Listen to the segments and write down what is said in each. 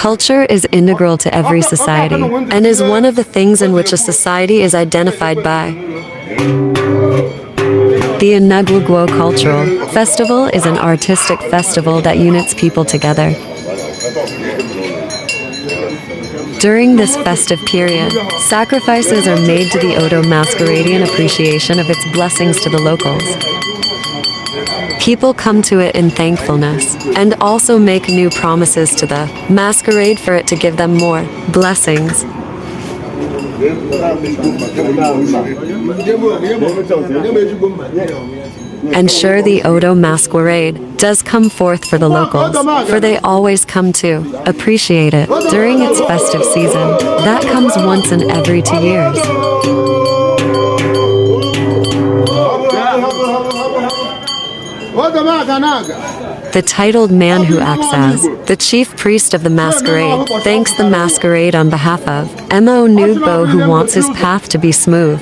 Culture is integral to every society and is one of the things in which a society is identified by. The Enugwu Ngwo Cultural Festival is an artistic festival that unites people together. During this festive period, sacrifices are made to the Odo Masquerade in appreciation of its blessings to the locals. People come to it in thankfulness and also make new promises to the masquerade for it to give them more blessings. And sure, the Odo Masquerade does come forth for the locals, for they always come to appreciate it during its festive season. That comes once in every 2 years. The titled man who acts as the chief priest of the masquerade thanks the masquerade on behalf of Odo Ngwo, who wants his path to be smooth.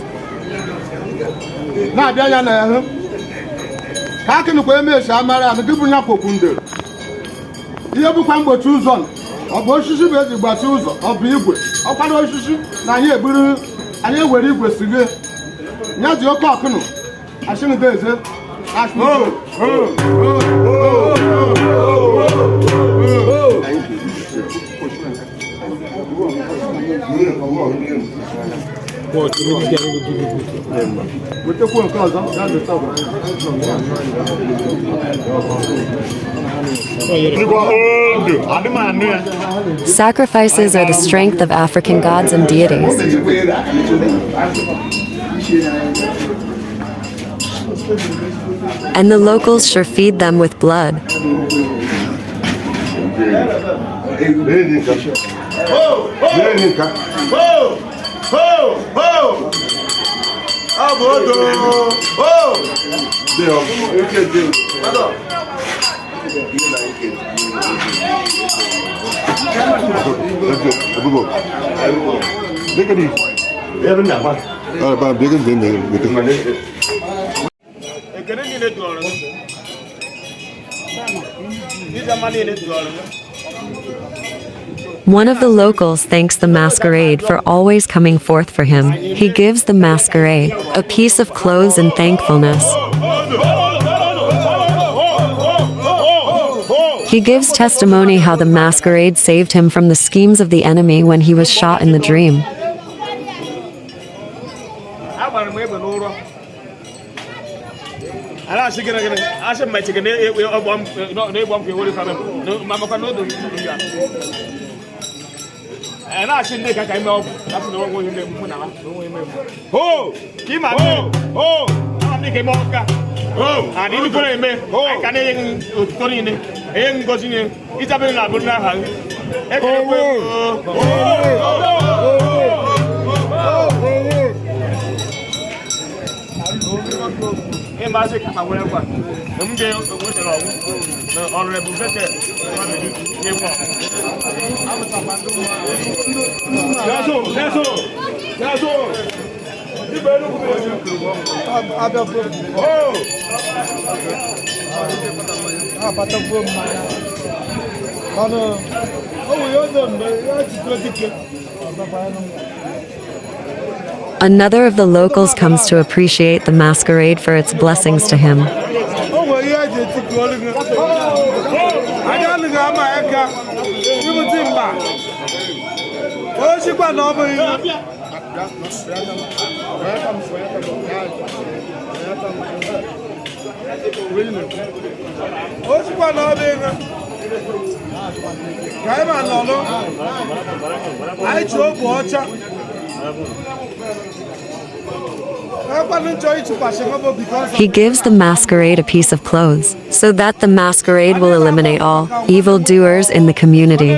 Sacrifices are the strength of African gods and deities. And the locals sure feed them with blood. One of the locals thanks the masquerade for always coming forth for him. He gives the masquerade a piece of clothes in thankfulness. He gives testimony how the masquerade saved him from the schemes of the enemy when he was shot in the dream. Another of the locals comes to appreciate the masquerade for its blessings to him. He gives the masquerade a piece of clothes, so that the masquerade will eliminate all evildoers in the community.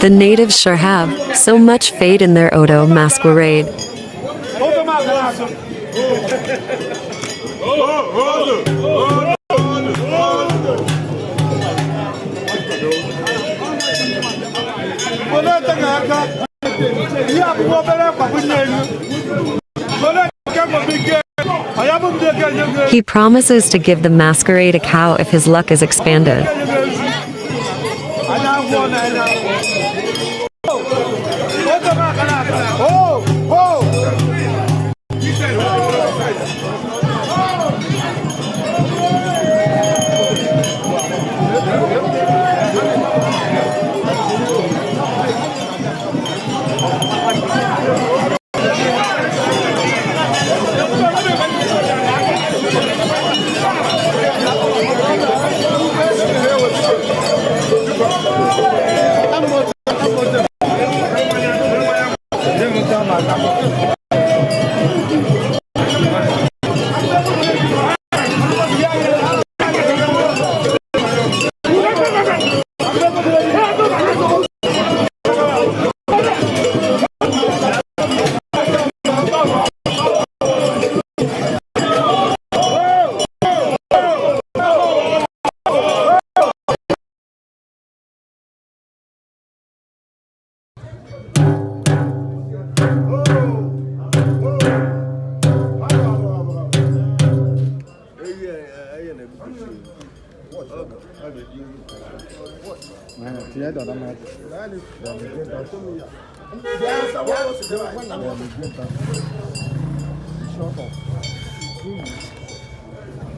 The natives sure have so much faith in their Odo masquerade. He promises to give the masquerade a cow if his luck is expanded.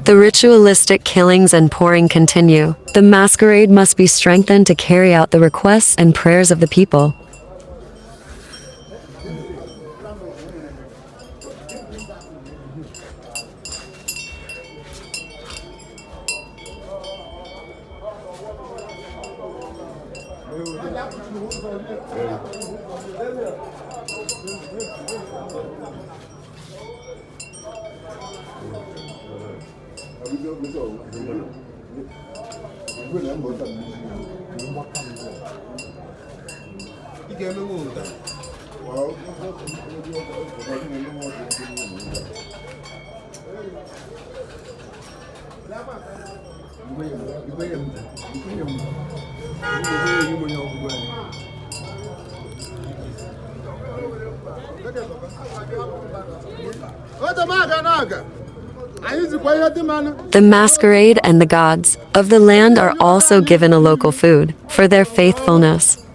The ritualistic killings and pouring continue. The masquerade must be strengthened to carry out the requests and prayers of the people. The masquerade and the gods of the land are also given a local food for their faithfulness.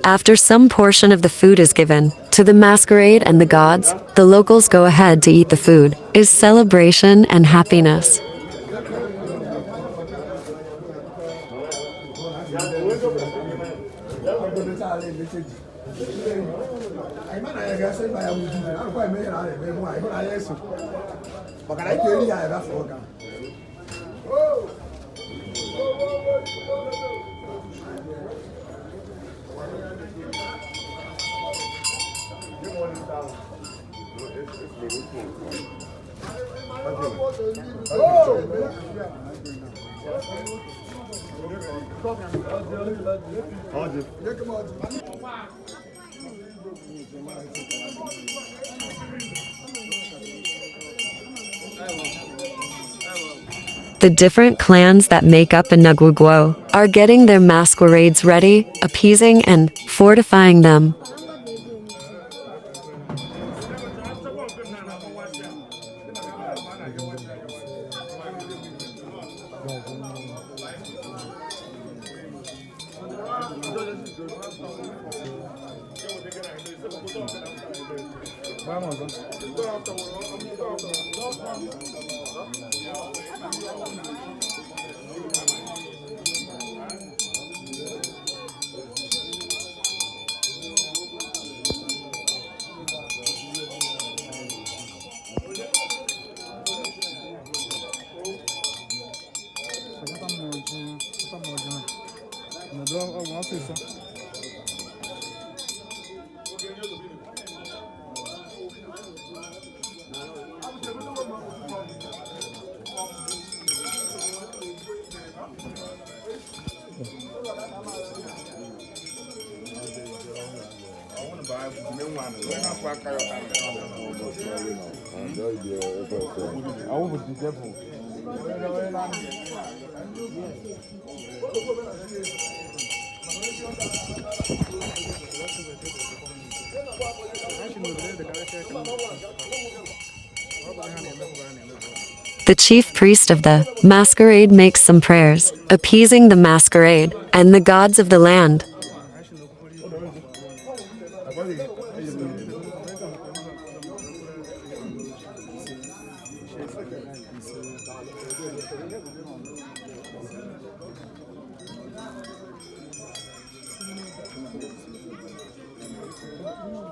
After some portion of the food is given to the masquerade and the gods, the locals go ahead to eat the food. Is celebration and happiness. The different clans that make up Enugwu Ngwo are getting their masquerades ready, appeasing and fortifying them. The chief priest of the masquerade makes some prayers, appeasing the masquerade and the gods of the land.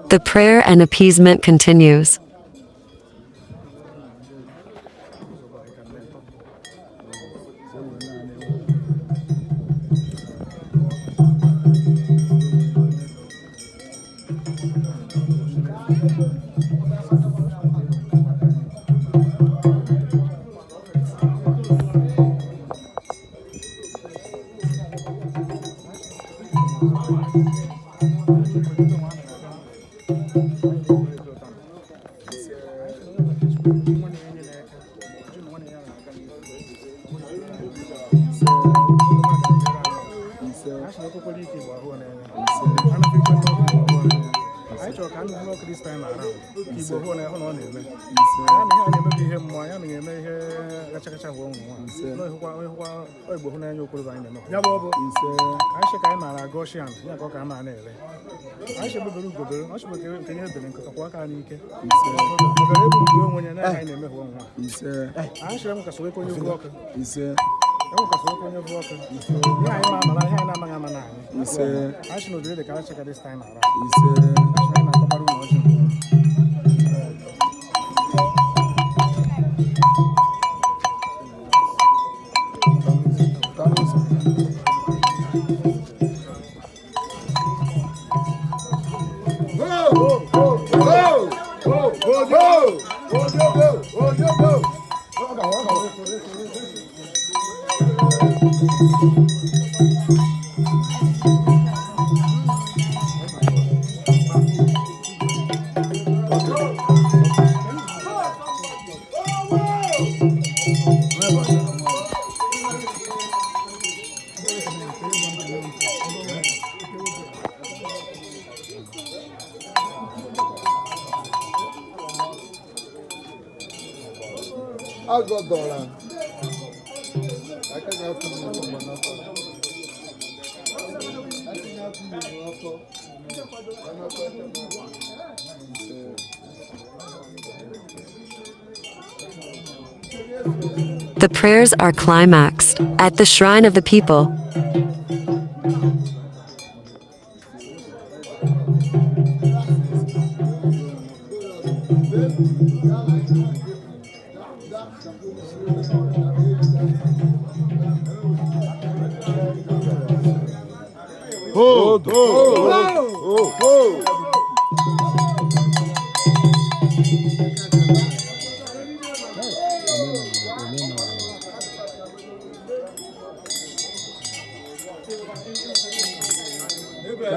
The prayer and appeasement continues. The prayers are climaxed at the shrine of the people.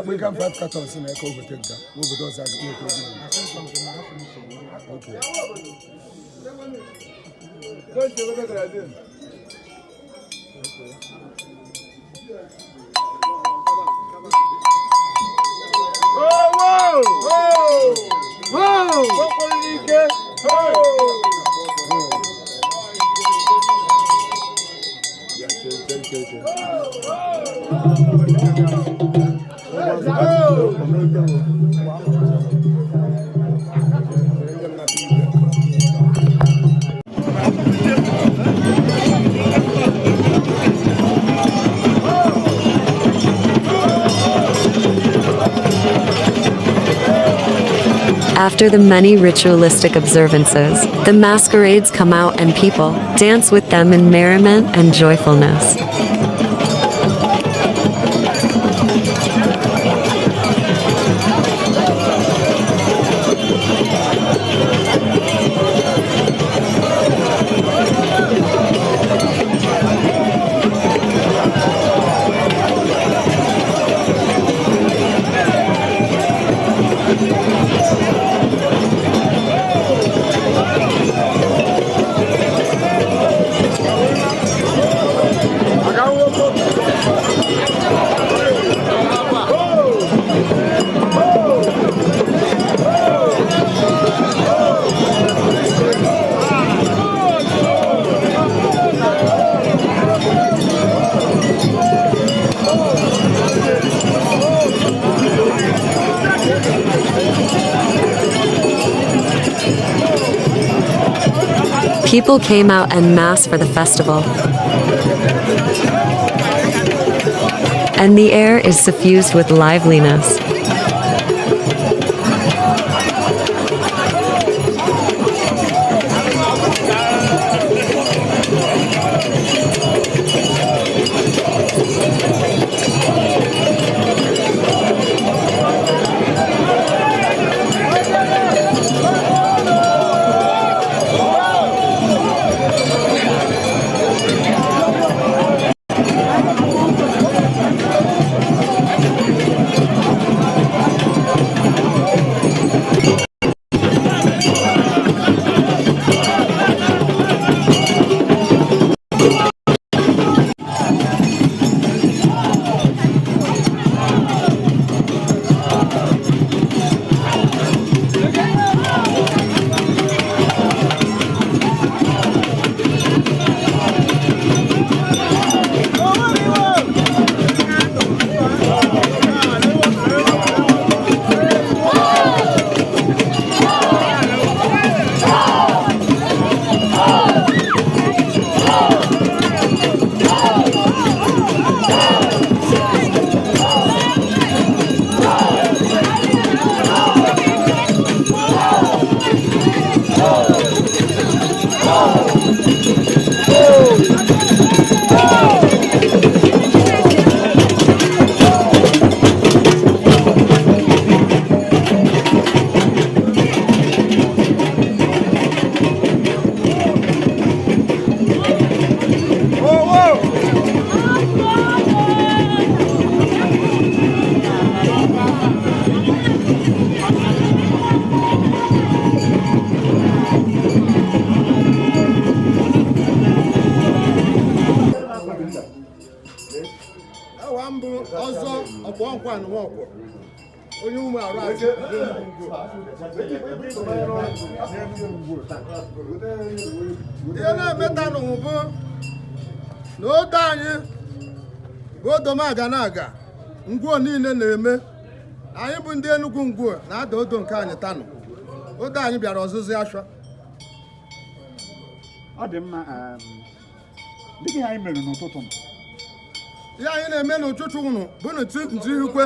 We can 5 cartons in a cover take that. Okay. After the many ritualistic observances, the masquerades come out and people dance with them in merriment and joyfulness. People came out en masse for the festival, and the air is suffused with liveliness. Odo Ngwo niile na-eme anyị bụ ndị Enugwu Ngwo na-ada odo nke anyị tanụ odo anyị bịara ọzụzụ ashwa ọ dị mma dịka anyị mere n'ụtụtụ ihe anyị na-eme n'ụtụtụ unu bụ ntihikwe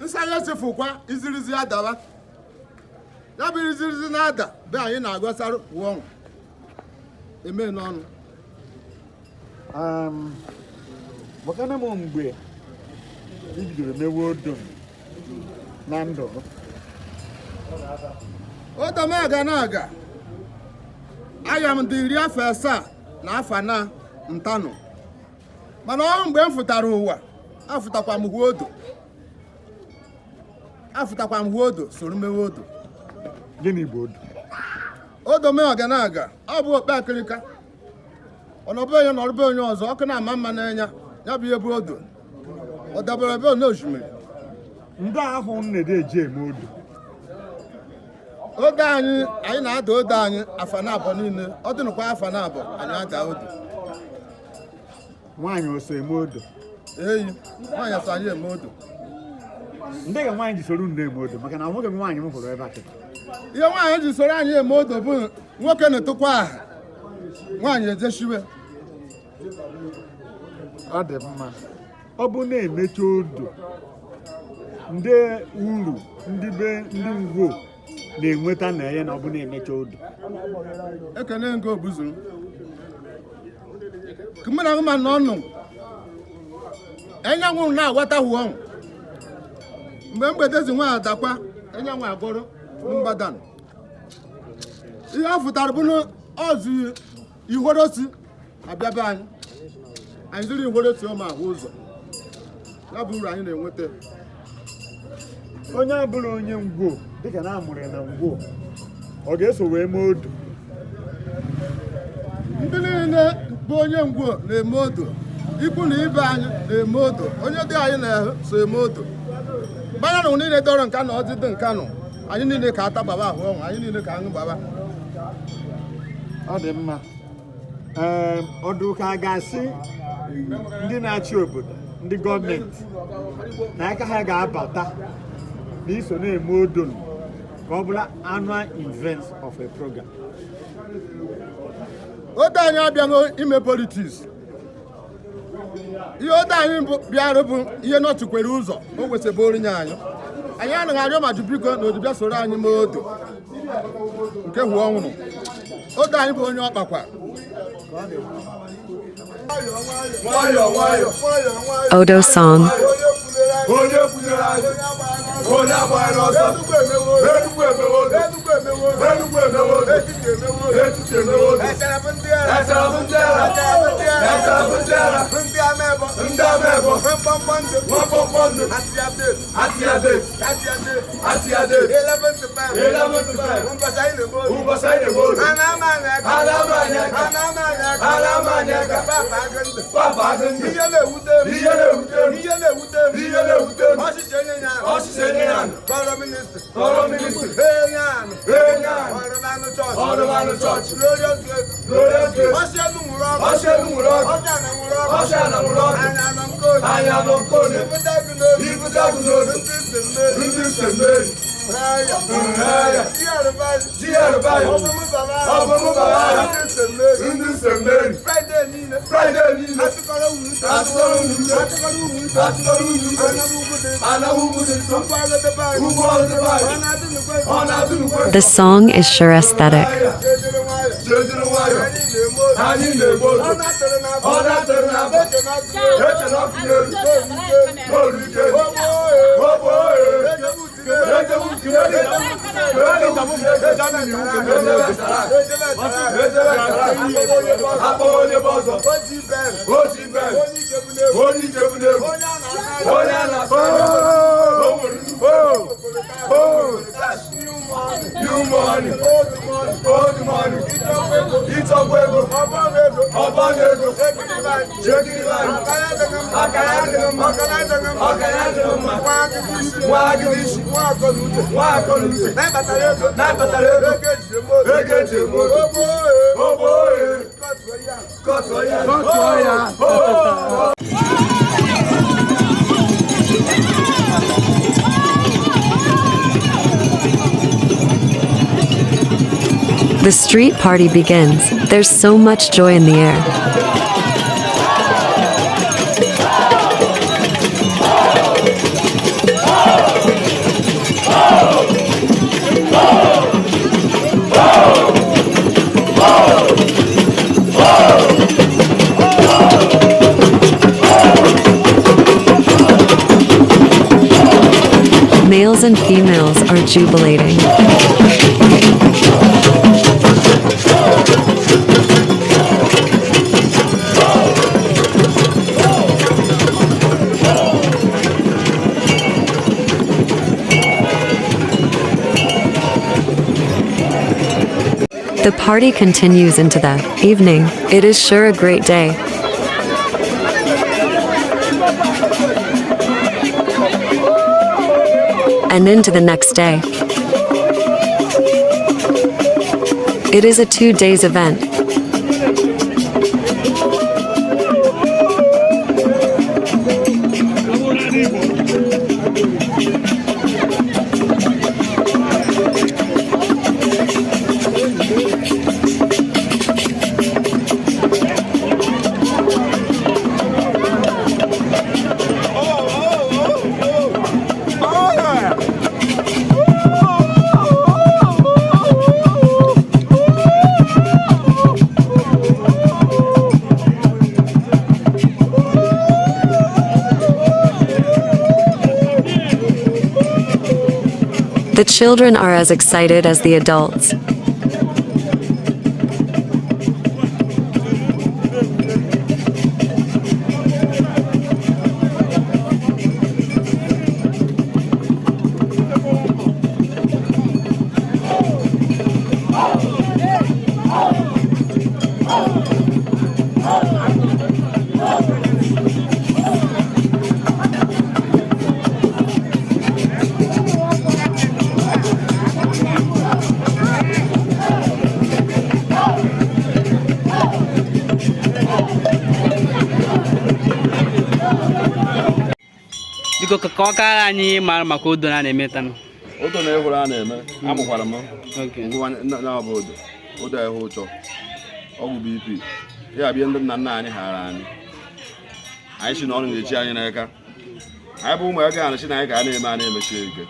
nsanye sifụkwa izirizi adawa ya bụ izirizi na-ada be anyị na-agọsara wụọ eme n'ọnụ gbakana m mgbe i bidoro mewe odo na ndụ odo m aga aya m dị 17 na afọ na ntanụ mana ọ mgbe m fụtara ụwa afụtakwa m hụ odo soro mewe odo. Gịnị bụ odo? Odo m aga ọ bụ okpe akịrịka ọnọbụ onye nọrọbe onye ọzọ ọkụ na-ama mma n'anya ya bụ ihe bụ odo ọ dabere ebe n'osimiri ndị ahụ na-ede eji eme odo odo anyị na-ada odo anyị afa na abụọ niile ọ dịnụkwa afa na abụọ anyị ada odo nwaanyị ose eme odo eyi nwaanyị asa anyị eme odo ndị ga nwaanyị ji soro nne eme odo maka na nwoke nwaanyị m hụrụ ebe a ihe nwaanyị ji soro anyị eme odo bụ nwoke na-etokwa aha nwaanyị ejeshiwe ọ dị mma ọ bụ na-emecha odo ndị uru ndị be ndị ngwo na-enweta na ya na ọ bụ na-emecha odo. Ekene ngo buzuru. Kumana ngoma nọnụ. Enyanwụ na-agwata huọ. Mgbe mgbedezi nwa adakwa, enyanwụ agọrọ mgbadan. Ihe afụtara bụ na ọzụ ihorosi abịaba anyị. Anyị ziri ihorosi ọma ahụ ụzọ. Ya bụ uru anyị na-enweta. Onye abụrụ onye ngwo dịka na amụrụ na ngwo ọ ga-eso wee mee odo. Ndị niile bụ onye ngwo na-eme odo. Ikwu na ibe anyị na-eme odo. Onye dị anyị na-so eme odo. Gbanya na niile dọrọ nka na ọdịdị nka nọ. Anyị niile ka ata gbaba ahụ ọnwụ. Anyị niile ka aṅụ gbaba. Ọ dị mma. Ọdụ ka a ga-asị ndị na-achị obodo, ndị gọọmenti na aka ha ga-abata n'iso na-eme odo ka ọ bụla annual event of a program. Odo anyị abịaghị ime politiks. Ihe odo anyị bịara bụ ihe nọchikwere ụzọ o kwesịrị orinye anyị. Anyị anaghị arịọ ma biko na odibịa soro anyị mee odo nke hụ ọnwụrụ. Odo anyị bụ onye ọkpakwa. Odo song. The song is sure aesthetic. The street party begins. There's so much joy in the air. Males and females are jubilating. The party continues into the evening. It is sure a great day. And into the next day. It is a 2 days event. children are as excited as the adults. Biko ka anyị mara maka Odo na-eme taa. Odo na-ehuru a na-eme amụkwara m Okay. na obodo Odo ehe ụchọ ọgwụ BP ya bịa ndị nna nna anyị hara anyị si na ọrụ na-echi anyị n'aka anyị bụ ụmụ aka na-achị na anyị ka a na-eme a na-emechi ike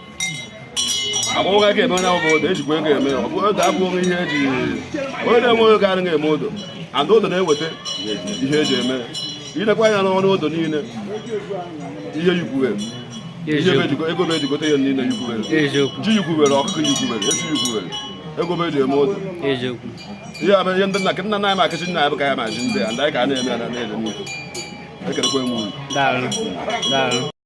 agbụghị aka eme onye obodo ejikwa ego eme Odo abụghị ihe eji onye na-enwe ego anaghị eme Odo and Odo na-eweta ihe eji eme ilekwa anya n'ọrụ Odo niile ihe yikwuwe ego bụ ejigote ya niile yikwuwere ji yikwuwere ọkụkọ yikwuwere esi yikwuwere ego bụ eji eme Odo ihe abụ ihe ndị nna nna anyị ma akịsị nna anyị bụ ka ya maji ndị a ndị anyị ka a na-eme ya na na-ede n'ihu ekerekwa enwe uru